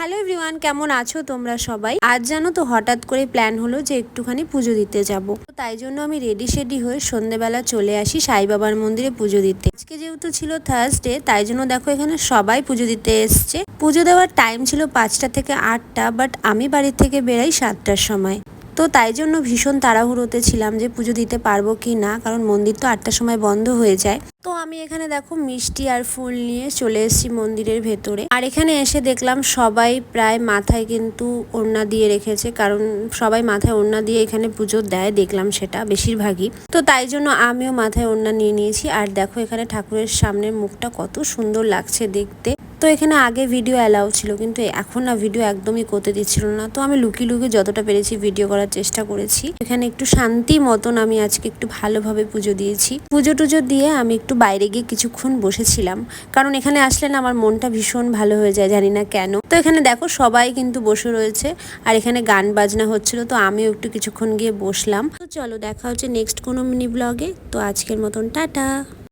Hello everyone, কেমন আছো তোমরা সবাই? আজ জানো তো হঠাৎ করে প্ল্যান হলো যে একটুখানি পুজো দিতে যাব। তো তাই জন্য আমি রেডি হয়ে সন্ধেবেলা চলে আসি সাই বাবার মন্দিরে পুজো দিতে। আজকে যেহেতু ছিল থার্সডে, তাই জন্য দেখো এখানে সবাই পুজো দিতে এসছে। পুজো দেওয়ার টাইম ছিল 5টা থেকে 8টা, বাট আমি বাড়ি থেকে বেরাই 7টার সময়। তো তাই জন্য ভীষণ তাড়াহুড়োতে ছিলাম যে পুজো দিতে পারবো কি না, কারণ মন্দির তো 8টার সময় বন্ধ হয়ে যায়। তো আমি এখানে দেখো মিষ্টি আর ফুল নিয়ে চলে এসেছি মন্দিরের ভেতরে। আর এখানে এসে দেখলাম সবাই প্রায় মাথায় কিন্তু ওড়না দিয়ে রেখেছে, কারণ সবাই মাথায় ওড়না দিয়ে এখানে পুজো দেয়, দেখলাম সেটা বেশিরভাগই। তো তাই জন্য আমিও মাথায় ওড়না নিয়ে নিয়েছি। আর দেখো এখানে ঠাকুরের সামনের মুখটা কত সুন্দর লাগছে দেখতে। তো এখানে আগে ভিডিও অ্যালাউ ছিল, কিন্তু এখন না ভিডিও একদমই করতে দিচ্ছিল না। তো আমি লুকিয়ে লুকিয়ে যতটা পেরেছি ভিডিও করার চেষ্টা করেছি। এখানে একটু শান্তি মতন আমি আজকে একটু ভালোভাবে পুজো দিয়েছি। পুজো টুজো দিয়ে আমি একটু বাইরে গিয়ে কিছুক্ষণ বসেছিলাম, কারণ এখানে আসলে না আমার মনটা ভীষণ ভালো হয়ে যায়, জানি না কেন। তো এখানে দেখো সবাই কিন্তু বসে রয়েছে, আর এখানে গান বাজনা হচ্ছিল, তো আমিও একটু কিছুক্ষণ গিয়ে বসলাম। তো চলো দেখা হচ্ছে নেক্সট কোনো মিনি ব্লগে। তো আজকের মতন টাটা।